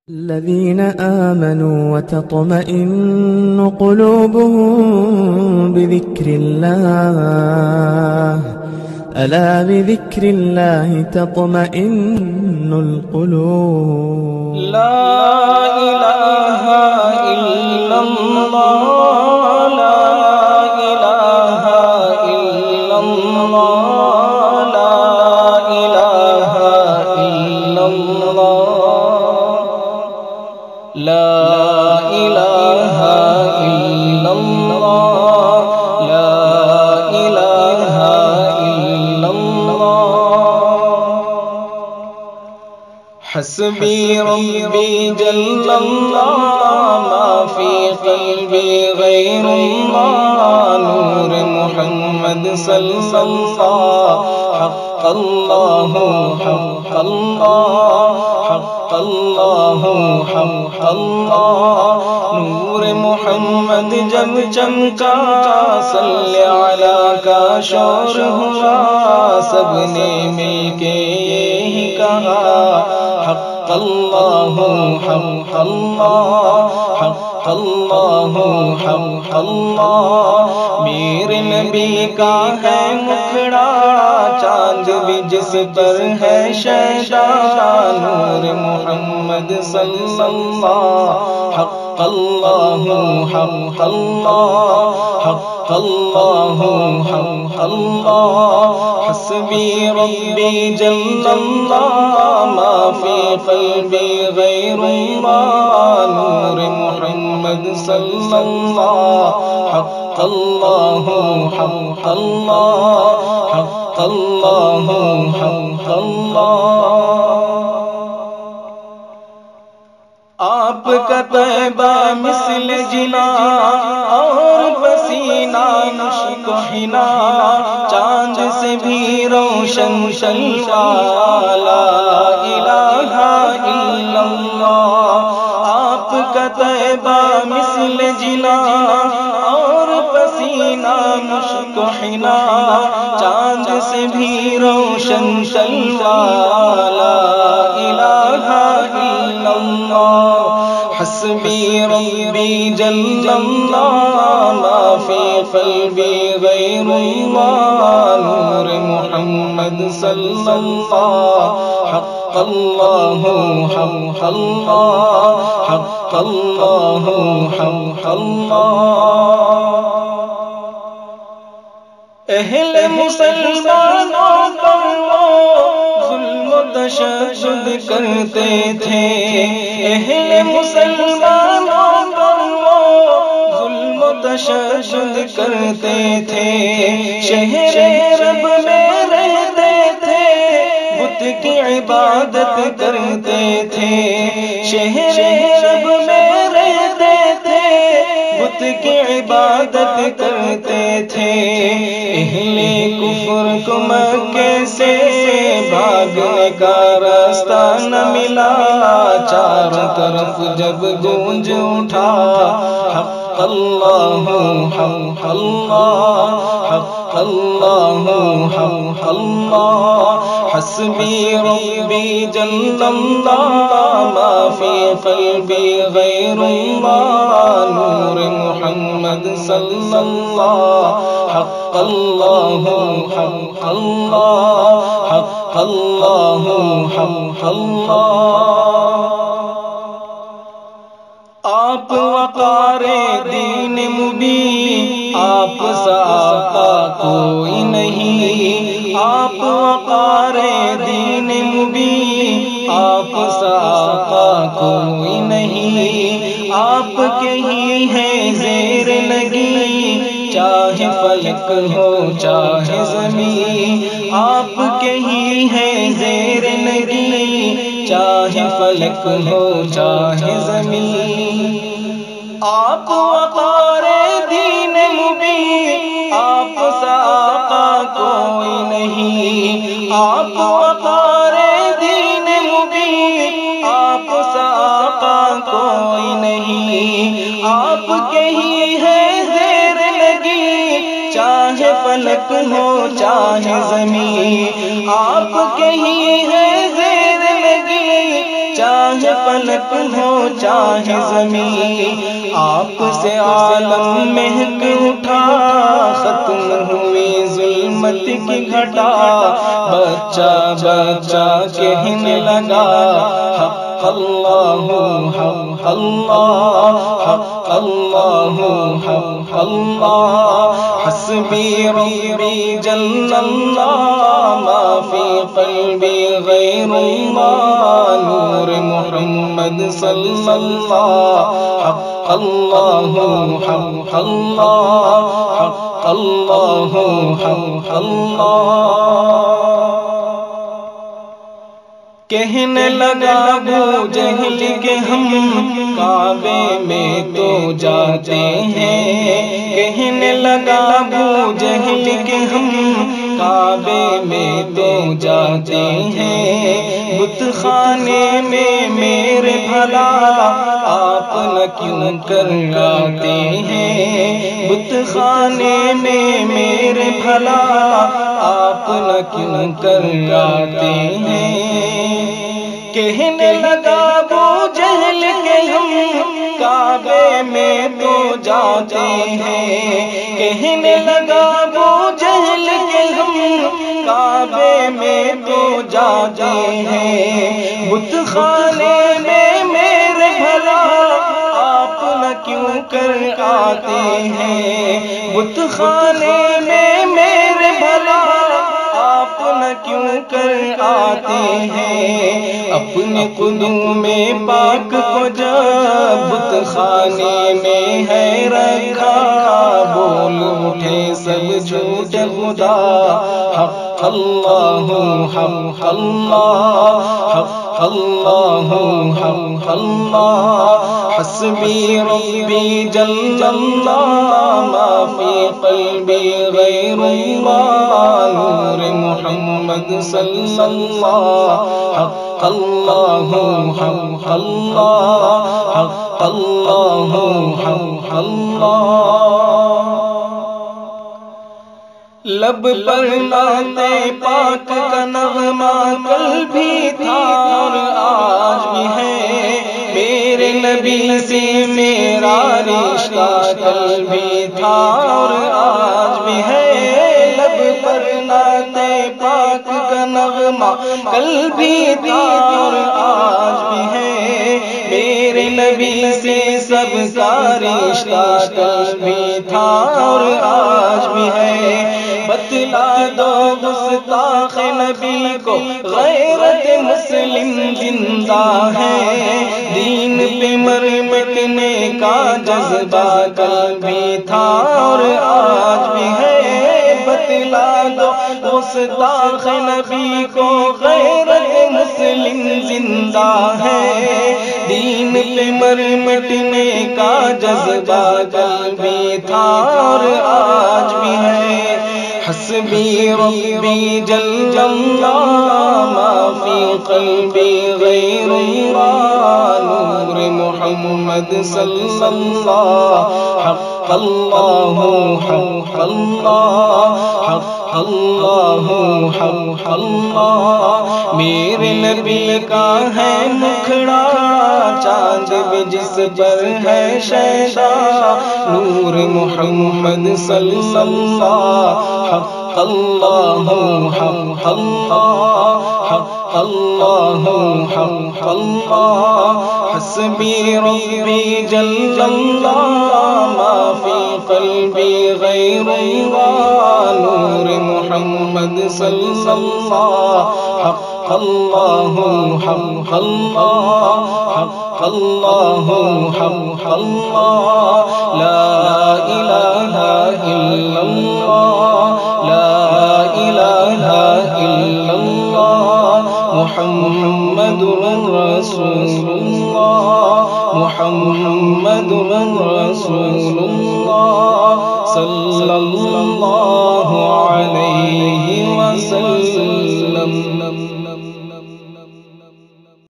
الذين آمنوا وتطمئن قلوبهم بذكر الله ألا بذكر الله تطمئن القلوب لا إله إلا الله لا إله إلا الله لا إله إلا الله لا إله إلا الله لا إله إلا الله حسبي ربي جل الله ما في قلبي غير الله نور محمد صلى الله حق الله حق الله حق الله حق الله نور محمد جب چمکا صلی علی کا شور ہوا سب نے مل کے یہی کہا حق اللہ حق اللہ حق اللہ حق اللہ میرے نبی کا ہے مکھڑا چاند بھی جس پر ہے شہزاد نور محمد صلی اللہ حق اللہ حق اللہ حق اللہ حق اللہ حسبی ربی جل اللہ ما فی قلبی غیر اللہ نور محمد صلی اللہ حق اللہ حق اللہ حق اللہ حق اللہ آپ کا طیبہ مثل جنا اور پسینہ مشک و حنا چاند سے بھی روشن شلوا لا الہ الا اللہ آپ کا طیبہ مثل جنا اور پسینہ مشک و حنا چاند سے بھی روشن شلوا لا الہ الا اللہ حسبی ربی جل اللہ ما فی قلبی غیر اللہ نور محمد صلی اللہ حق اللہ حق اللہ حق اللہ حق اللہ اہل مسلمانوں پر وہ ظلم و تشدد کرتے تھے اہل مسلمانوں پر وہ ظلم و تشدد کرتے تھے شہر رب میں رہتے تھے بت کی عبادت کرتے تھے شہر رب میں رہتے تھے بت کی عبادت کرتے تھے اہل کفر کو مکے سے بھاگنے کا راستہ نہ ملا چاروں طرف جب گونج اٹھا حق اللہ حق اللہ حق اللہ حق اللہ حسبی ربی جل اللہ ما فی قلبی غیر اللہ نور محمد صلی اللہ حق اللہ حق اللہ حق اللہ حق اللہ آپ وقار دین مبین آپ سا آقا کوئی نہیں آپ وقار دین مبین آپ سا آقا کوئی نہیں آپ کے ہی ہیں زیر لگی چاہے فلک ہو چاہے زمین آپ کے ہی ہیں زیر لگی چاہے فلک ہو چاہے زمین آپ وقار دین مبین آپ سا آقا کوئی نہیں آپ وقار دین مبین آپ سا آقا کوئی نہیں آپ کے ہی ہے زیر لگی چاہے فلک ہو چاہے زمین آپ کے ہی ہے زیر لگی چاہے پلک ہو چاہے زمین، آپ سے عالم مہک اٹھا، ختم ہوئی ظلمت کی گھٹا، بچہ بچہ کہنے لگا حق اللہ حق اللہ حق اللہ حق اللہ، حسبی ربی جل اللہ، ما فی قلبی غیر اللہ، نور محمد صلی اللہ، حق اللہ حق اللہ حق اللہ حق اللہ۔ کہنے لگا ابو جہل کہ ہم کعبے میں تو جاتے ہیں، کہنے لگا ابو جہل کہ ہم کعبے میں تو جاتے ہیں، بت خانے میں میرے بھلا آپ نہ کیوں کر آتے ہیں، بت خانے میں میرے بھلا آپ نہ کیوں کر آتے ہیں۔ کہنے لگا ابو جہل کہ ہم کعبے میں تو جاتے ہیں، کہنے لگا ابو جہل کہ ہم کعبے میں تو جاتے ہیں، بت خانے میں میرے بھلا آپ نہ کیوں کر آتے ہیں، بت خانے میں میرے بھلا آپ نہ کیوں کر آتے ہیں، اپنے قدوم پاک کو جب بت خانے میں ہے رکھا، بول اٹھے سب جھوٹ خدا، حق اللہ حق اللہ حق اللہ حق اللہ، حسبی ربی جل اللہ، ما فی قلبی غیر اللہ، نور محمد صلی اللہ، حق اللہ حق اللہ حق اللہ حق اللہ۔ لب پر نعت پاک کا نغمہ کل بھی تھا اور آج بھی ہے، میرے نبی سے میرا رشتہ کل بھی تھا اور آج بھی ہے، لب پر نعت پاک کا نغمہ کل بھی تھا اور آج بھی ہے، میرے نبی سے سب کا رشتہ کل بھی تھا اور آج بھی ہے، بتلا دو گستاخ نبی کو غیرت مسلم زندہ ہے، دین پہ مر مٹنے کا جذبہ کل بھی تھا اور آج بھی ہے، بتلا دو گستاخ نبی کو غیرت مسلم زندہ ہے، دین پہ مر مٹنے کا جذبہ کل بھی تھا اور آج بھی ہے، حسبی ربی جل اللہ، ما فی قلبی غیر اللہ، نور محمد صلی اللہ، حق اللہ حق اللہ حق اللہ حق اللہ، میرے نبی کا ہے مکھڑا چاند بھی جس پر ہے شیدا، نور محمد صلی اللہ، حق اللہ حق اللہ حق اللہ حق اللہ، حسبی ربی جل اللہ، ما فی قلبی غیر اللہ، نور محمد صلی اللہ، حق اللہ حق اللہ حق اللہ حق اللہ، لا الہ الا اللہ لا الہ الا اللہ، محمد رسول اللہ محمد رسول اللہ صلی اللہ